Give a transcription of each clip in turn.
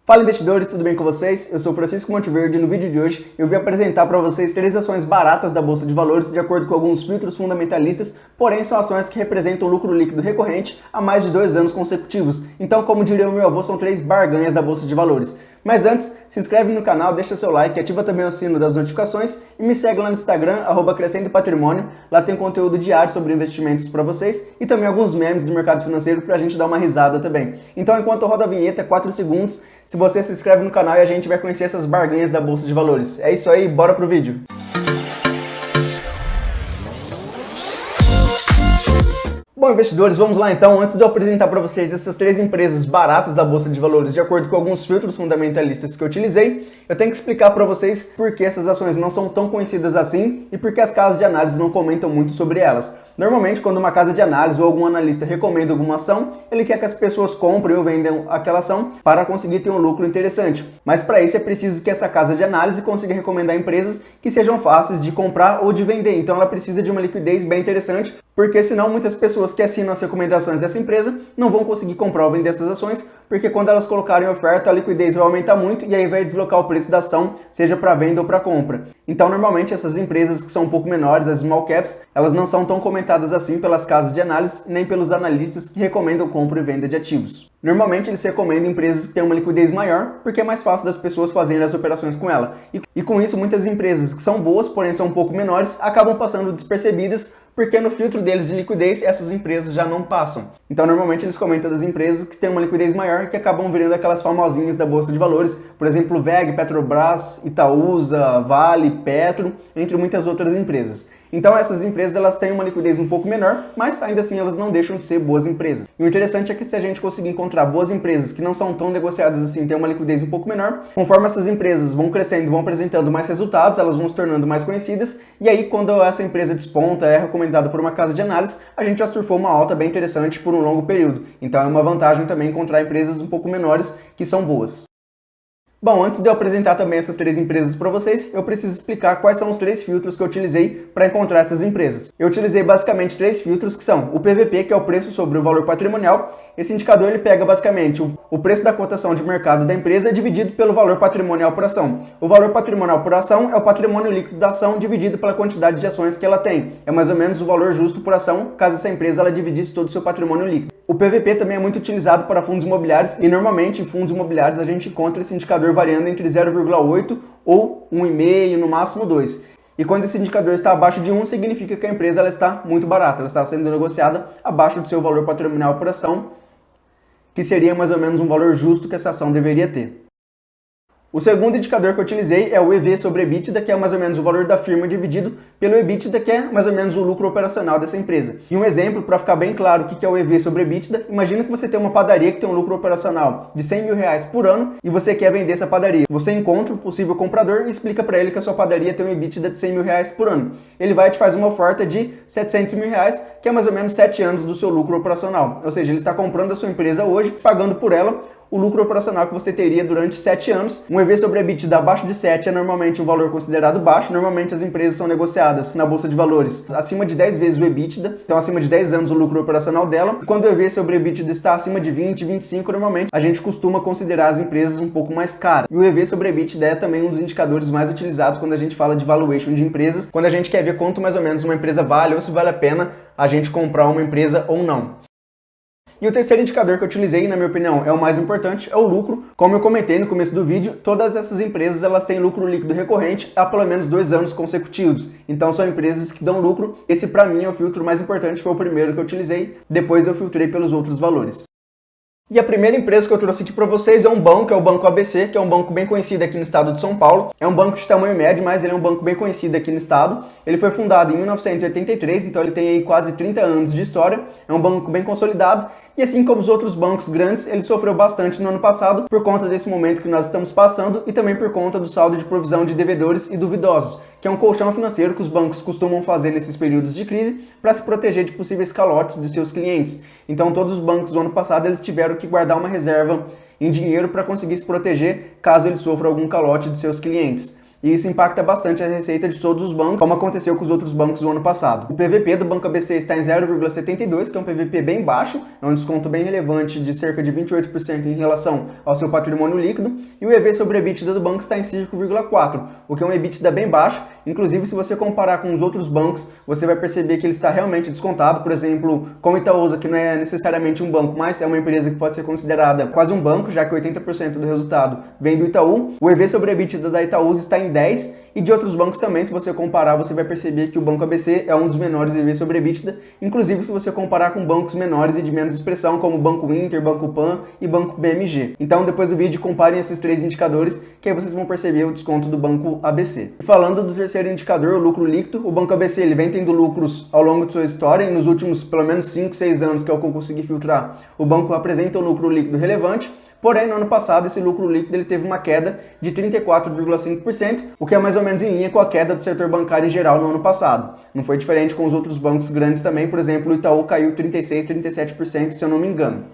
Fala investidores, tudo bem com vocês? Eu sou Francisco Monteverde e no vídeo de hoje eu vim apresentar para vocês 3 ações baratas da Bolsa de Valores de acordo com alguns filtros fundamentalistas, porém são ações que representam lucro líquido recorrente há mais de 2 anos consecutivos. Então, como diria o meu avô, são 3 barganhas da Bolsa de Valores. Mas antes, se inscreve no canal, deixa seu like, ativa também o sino das notificações e me segue lá no Instagram, @Crescendo Patrimônio. Lá tem conteúdo diário sobre investimentos para vocês e também alguns memes do mercado financeiro para a gente dar uma risada também. Então, enquanto eu rodo a vinheta, 4 segundos, se você se inscreve no canal e a gente vai conhecer essas barganhas da Bolsa de Valores. É isso aí, bora pro vídeo! Bom, investidores, vamos lá então. Antes de eu apresentar para vocês essas 3 empresas baratas da Bolsa de Valores de acordo com alguns filtros fundamentalistas que eu utilizei, eu tenho que explicar para vocês por que essas ações não são tão conhecidas assim e por que as casas de análise não comentam muito sobre elas. Normalmente, quando uma casa de análise ou algum analista recomenda alguma ação, ele quer que as pessoas comprem ou vendam aquela ação para conseguir ter um lucro interessante. Mas para isso é preciso que essa casa de análise consiga recomendar empresas que sejam fáceis de comprar ou de vender. Então ela precisa de uma liquidez bem interessante, porque senão muitas pessoas que assinam as recomendações dessa empresa não vão conseguir comprar ou vender essas ações, porque quando elas colocarem oferta, a liquidez vai aumentar muito e aí vai deslocar o preço da ação, seja para venda ou para compra. Então, normalmente, essas empresas que são um pouco menores, as small caps, elas não são tão comentadas assim pelas casas de análise, nem pelos analistas que recomendam compra e venda de ativos. Normalmente, eles recomendam empresas que têm uma liquidez maior, porque é mais fácil das pessoas fazerem as operações com ela. E com isso, muitas empresas que são boas, porém são um pouco menores, acabam passando despercebidas, porque no filtro deles de liquidez, essas empresas já não passam. Então, normalmente, eles comentam das empresas que têm uma liquidez maior, que acabam virando aquelas famosinhas da Bolsa de Valores, por exemplo, WEG, Petrobras, Itaúsa, Vale, Petro, entre muitas outras empresas. Então essas empresas elas têm uma liquidez um pouco menor, mas ainda assim elas não deixam de ser boas empresas. E o interessante é que se a gente conseguir encontrar boas empresas que não são tão negociadas assim, têm uma liquidez um pouco menor, conforme essas empresas vão crescendo, vão apresentando mais resultados, elas vão se tornando mais conhecidas, e aí quando essa empresa desponta, é recomendada por uma casa de análise, a gente já surfou uma alta bem interessante por um longo período. Então é uma vantagem também encontrar empresas um pouco menores que são boas. Bom, antes de eu apresentar também essas 3 empresas para vocês, eu preciso explicar quais são os 3 filtros que eu utilizei para encontrar essas empresas. Eu utilizei basicamente 3 filtros que são o PVP, que é o preço sobre o valor patrimonial. Esse indicador ele pega basicamente o preço da cotação de mercado da empresa dividido pelo valor patrimonial por ação. O valor patrimonial por ação é o patrimônio líquido da ação dividido pela quantidade de ações que ela tem. É mais ou menos o valor justo por ação, caso essa empresa ela dividisse todo o seu patrimônio líquido. O PVP também é muito utilizado para fundos imobiliários e normalmente em fundos imobiliários a gente encontra esse indicador variando entre 0,8 ou 1,5, no máximo 2. E quando esse indicador está abaixo de 1, significa que a empresa ela está muito barata, ela está sendo negociada abaixo do seu valor patrimonial por ação, que seria mais ou menos um valor justo que essa ação deveria ter. O segundo indicador que eu utilizei é o EV sobre EBITDA, que é mais ou menos o valor da firma dividido pelo EBITDA, que é mais ou menos o lucro operacional dessa empresa. E um exemplo, para ficar bem claro o que é o EV sobre EBITDA, imagina que você tem uma padaria que tem um lucro operacional de R$100 mil por ano e você quer vender essa padaria. Você encontra um possível comprador e explica para ele que a sua padaria tem um EBITDA de R$100 mil por ano. Ele vai e te faz uma oferta de R$700 mil, que é mais ou menos 7 anos do seu lucro operacional. Ou seja, ele está comprando a sua empresa hoje, pagando por ela o lucro operacional que você teria durante 7 anos. Um EV sobre EBITDA abaixo de 7 é normalmente um valor considerado baixo. Normalmente as empresas são negociadas na Bolsa de Valores acima de 10 vezes o EBITDA, então acima de 10 anos o lucro operacional dela. E quando o EV sobre EBITDA está acima de 20, 25, normalmente a gente costuma considerar as empresas um pouco mais caras. E o EV sobre EBITDA é também um dos indicadores mais utilizados quando a gente fala de valuation de empresas, quando a gente quer ver quanto mais ou menos uma empresa vale ou se vale a pena a gente comprar uma empresa ou não. E o terceiro indicador que eu utilizei, na minha opinião, é o mais importante, é o lucro. Como eu comentei no começo do vídeo, todas essas empresas elas têm lucro líquido recorrente há pelo menos 2 anos consecutivos. Então são empresas que dão lucro. Esse para mim é o filtro mais importante, foi o primeiro que eu utilizei, depois eu filtrei pelos outros valores. E a primeira empresa que eu trouxe aqui para vocês é um banco, é o Banco ABC, que é um banco bem conhecido aqui no estado de São Paulo. É um banco de tamanho médio, mas ele é um banco bem conhecido aqui no estado. Ele foi fundado em 1983, então ele tem aí quase 30 anos de história. É um banco bem consolidado. E assim como os outros bancos grandes, ele sofreu bastante no ano passado por conta desse momento que nós estamos passando e também por conta do saldo de provisão de devedores e duvidosos, que é um colchão financeiro que os bancos costumam fazer nesses períodos de crise para se proteger de possíveis calotes dos seus clientes. Então todos os bancos do ano passado eles tiveram que guardar uma reserva em dinheiro para conseguir se proteger caso eles sofram algum calote de seus clientes. e isso impacta bastante a receita de todos os bancos, como aconteceu com os outros bancos do ano passado. O PVP do Banco ABC está em 0,72, que é um PVP bem baixo, é um desconto bem relevante de cerca de 28% em relação ao seu patrimônio líquido, e o EV sobre EBITDA do banco está em 5,4, o que é um EBITDA bem baixo. Inclusive, se você comparar com os outros bancos, você vai perceber que ele está realmente descontado. Por exemplo, com o Itaúsa, que não é necessariamente um banco, mas é uma empresa que pode ser considerada quase um banco, já que 80% do resultado vem do Itaú. O EV sobre EBITDA da Itaúsa está em 10, e de outros bancos também, se você comparar, você vai perceber que o Banco ABC é um dos menores EV sobre EBITDA, inclusive se você comparar com bancos menores e de menos expressão, como o Banco Inter, Banco Pan e Banco BMG. Então, depois do vídeo, comparem esses três indicadores, que aí vocês vão perceber o desconto do Banco ABC. E falando do terceiro indicador, o lucro líquido, o Banco ABC ele vem tendo lucros ao longo de sua história, e nos últimos pelo menos 5, 6 anos, que é o que eu consegui filtrar, o banco apresenta um lucro líquido relevante. Porém, no ano passado, esse lucro líquido ele teve uma queda de 34,5%, o que é mais ou menos em linha com a queda do setor bancário em geral no ano passado. Não foi diferente com os outros bancos grandes também, por exemplo, o Itaú caiu 36%, 37%, se eu não me engano.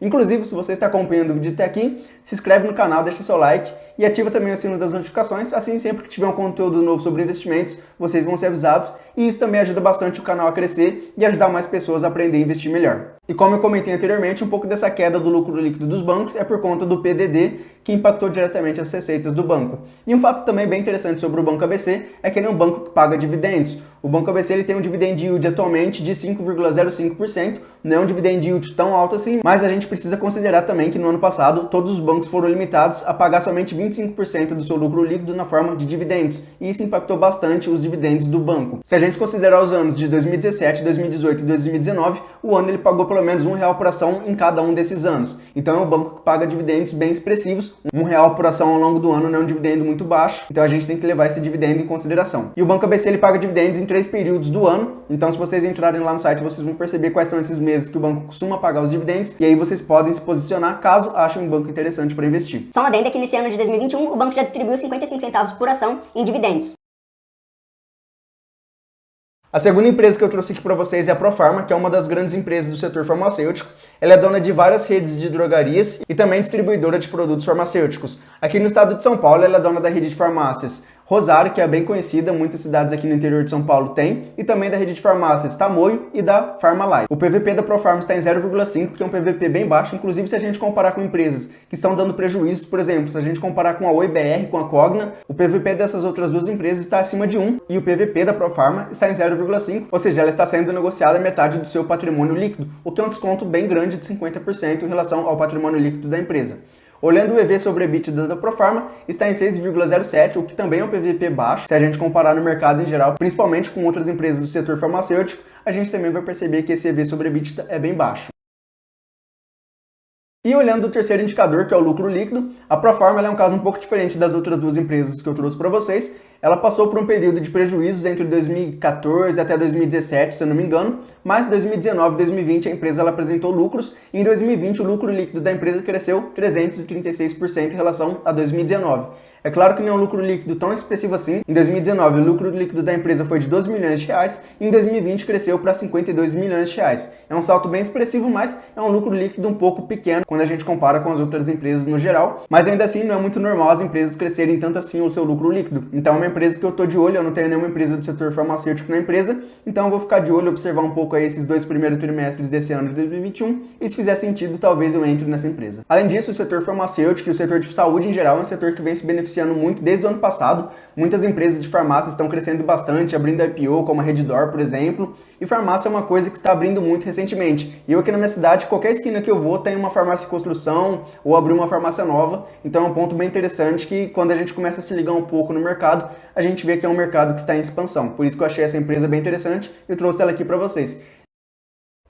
Inclusive, se você está acompanhando o vídeo até aqui, se inscreve no canal, deixa seu like e ativa também o sino das notificações, assim sempre que tiver um conteúdo novo sobre investimentos, vocês vão ser avisados, e isso também ajuda bastante o canal a crescer e ajudar mais pessoas a aprender a investir melhor. E como eu comentei anteriormente, um pouco dessa queda do lucro líquido dos bancos é por conta do PDD, que impactou diretamente as receitas do banco. E um fato também bem interessante sobre o Banco ABC é que ele é um banco que paga dividendos. O Banco ABC ele tem um dividend yield atualmente de 5,05%, não é um dividend yield tão alto assim, mas a gente precisa considerar também que no ano passado todos os bancos foram limitados a pagar somente 25% do seu lucro líquido na forma de dividendos, e isso impactou bastante os dividendos do banco. Se a gente considerar os anos de 2017, 2018 e 2019, o ano ele pagou pelo menos R$1 por ação em cada um desses anos. Então é um banco que paga dividendos bem expressivos. R$1 por ação ao longo do ano não é um dividendo muito baixo, então a gente tem que levar esse dividendo em consideração. E o Banco ABC ele paga dividendos em 3 períodos do ano, então se vocês entrarem lá no site, vocês vão perceber quais são esses meses que o banco costuma pagar os dividendos, e aí vocês podem se posicionar caso achem um banco interessante para investir. Só uma adenda que nesse ano de 2021 o banco já distribuiu 55 centavos por ação em dividendos. A segunda empresa que eu trouxe aqui para vocês é a Profarma, que é uma das grandes empresas do setor farmacêutico. Ela é dona de várias redes de drogarias e também distribuidora de produtos farmacêuticos. Aqui no estado de São Paulo, ela é dona da rede de farmácias Rosário, que é bem conhecida, muitas cidades aqui no interior de São Paulo têm, e também da rede de farmácias Tamoio e da Farmalife. O PVP da Profarma está em 0,5, que é um PVP bem baixo, inclusive se a gente comparar com empresas que estão dando prejuízos, por exemplo, se a gente comparar com a OIBR, com a Cogna, o PVP dessas outras duas empresas está acima de 1, e o PVP da Profarma está em 0,5, ou seja, ela está sendo negociada a metade do seu patrimônio líquido, o que é um desconto bem grande de 50% em relação ao patrimônio líquido da empresa. Olhando o EV sobre EBITDA da Profarma, está em 6,07, o que também é um PVP baixo. Se a gente comparar no mercado em geral, principalmente com outras empresas do setor farmacêutico, a gente também vai perceber que esse EV sobre EBITDA é bem baixo. E olhando o terceiro indicador, que é o lucro líquido, a Profarma é um caso um pouco diferente das outras duas empresas que eu trouxe para vocês. Ela passou por um período de prejuízos entre 2014 até 2017, se eu não me engano, mas em 2019 e 2020 a empresa ela apresentou lucros, e em 2020 o lucro líquido da empresa cresceu 336% em relação a 2019. É claro que não é um lucro líquido tão expressivo assim. Em 2019, o lucro líquido da empresa foi de R$12 milhões, e em 2020 cresceu para R$52 milhões. É um salto bem expressivo, mas é um lucro líquido um pouco pequeno quando a gente compara com as outras empresas no geral. Mas ainda assim, não é muito normal as empresas crescerem tanto assim o seu lucro líquido. Então é uma empresa que eu estou de olho, eu não tenho nenhuma empresa do setor farmacêutico na empresa, então eu vou ficar de olho, observar um pouco aí esses 2 primeiros trimestres desse ano de 2021, e se fizer sentido, talvez eu entre nessa empresa. Além disso, o setor farmacêutico e o setor de saúde em geral é um setor que vem se beneficiando muito desde o ano passado. Muitas empresas de farmácia estão crescendo bastante, abrindo IPO, como a Redditor, por exemplo, e farmácia é uma coisa que está abrindo muito recentemente. E eu aqui na minha cidade, qualquer esquina que eu vou, tem uma farmácia em construção ou abrir uma farmácia nova, então é um ponto bem interessante que quando a gente começa a se ligar um pouco no mercado, a gente vê que é um mercado que está em expansão. Por isso que eu achei essa empresa bem interessante e eu trouxe ela aqui para vocês.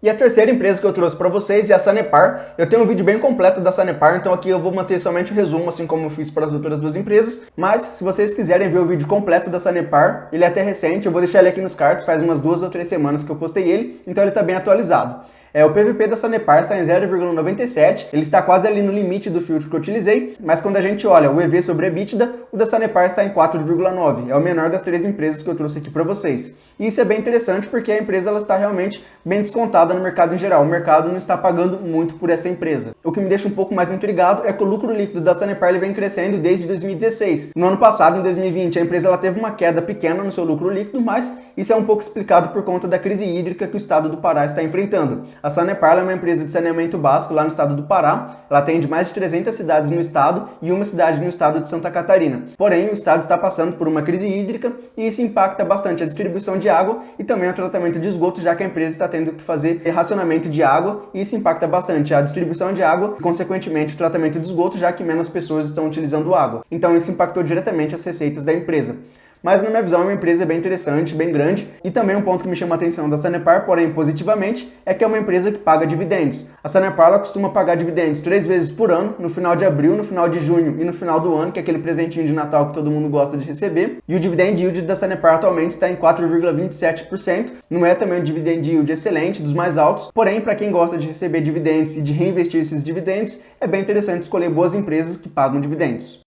E a terceira empresa que eu trouxe para vocês é a Sanepar. Eu tenho um vídeo bem completo da Sanepar, então aqui eu vou manter somente o resumo, assim como eu fiz para as outras duas empresas. Mas se vocês quiserem ver o vídeo completo da Sanepar, ele é até recente, eu vou deixar ele aqui nos cards, faz umas 2 ou 3 semanas que eu postei ele, então ele está bem atualizado. O PVP da Sanepar está em 0,97, ele está quase ali no limite do filtro que eu utilizei, mas quando a gente olha o EV sobre EBITDA, o da Sanepar está em 4,9, é o menor das 3 empresas que eu trouxe aqui para vocês. E isso é bem interessante porque a empresa ela está realmente bem descontada no mercado em geral. O mercado não está pagando muito por essa empresa. O que me deixa um pouco mais intrigado é que o lucro líquido da Sanepar ele vem crescendo desde 2016. No ano passado, em 2020, a empresa ela teve uma queda pequena no seu lucro líquido, mas isso é um pouco explicado por conta da crise hídrica que o estado do Pará está enfrentando. A Sanepar é uma empresa de saneamento básico lá no estado do Pará. Ela atende mais de 300 cidades no estado e uma cidade no estado de Santa Catarina. Porém, o estado está passando por uma crise hídrica e isso impacta bastante a distribuição de água e também o tratamento de esgoto, já que a empresa está tendo que fazer racionamento de água e isso impacta bastante a distribuição de água e, consequentemente, o tratamento de esgoto, já que menos pessoas estão utilizando água. Então, isso impactou diretamente as receitas da empresa. Mas, na minha visão, é uma empresa bem interessante, bem grande, e também um ponto que me chama a atenção da Sanepar, porém positivamente, é que é uma empresa que paga dividendos. A Sanepar ela costuma pagar dividendos 3 vezes por ano, no final de abril, no final de junho e no final do ano, que é aquele presentinho de Natal que todo mundo gosta de receber. E o dividend yield da Sanepar atualmente está em 4,27%. Não é também um dividend yield excelente, dos mais altos, porém, para quem gosta de receber dividendos e de reinvestir esses dividendos, é bem interessante escolher boas empresas que pagam dividendos.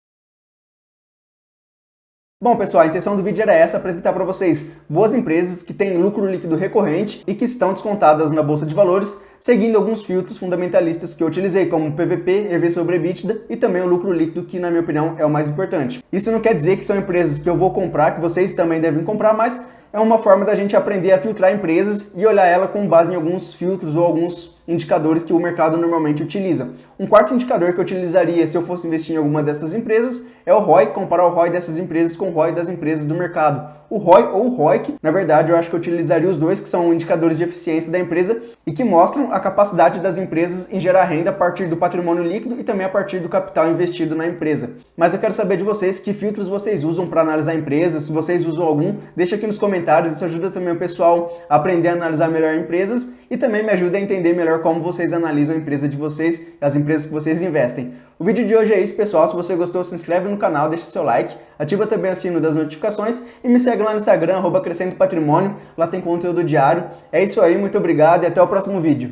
Bom, pessoal, a intenção do vídeo era essa, apresentar para vocês boas empresas que têm lucro líquido recorrente e que estão descontadas na Bolsa de Valores, seguindo alguns filtros fundamentalistas que eu utilizei, como PVP, EV sobre EBITDA e também o lucro líquido, que na minha opinião é o mais importante. Isso não quer dizer que são empresas que eu vou comprar, que vocês também devem comprar, mas é uma forma da gente aprender a filtrar empresas e olhar ela com base em alguns filtros ou alguns indicadores que o mercado normalmente utiliza. Um quarto indicador que eu utilizaria se eu fosse investir em alguma dessas empresas é o ROI, comparar o ROI dessas empresas com o ROI das empresas do mercado. O ROI ou o ROIC, na verdade, eu acho que eu utilizaria os dois, que são indicadores de eficiência da empresa e que mostram a capacidade das empresas em gerar renda a partir do patrimônio líquido e também a partir do capital investido na empresa. Mas eu quero saber de vocês que filtros vocês usam para analisar a empresa, se vocês usam algum, deixa aqui nos comentários, isso ajuda também o pessoal a aprender a analisar melhor empresas e também me ajuda a entender melhor como vocês analisam a empresa de vocês, as empresas que vocês investem. O vídeo de hoje é isso, pessoal. Se você gostou, se inscreve no canal, deixa seu like, ativa também o sino das notificações e me segue lá no Instagram, @crescentopatrimônio. Lá tem conteúdo diário. É isso aí, muito obrigado e até o próximo vídeo.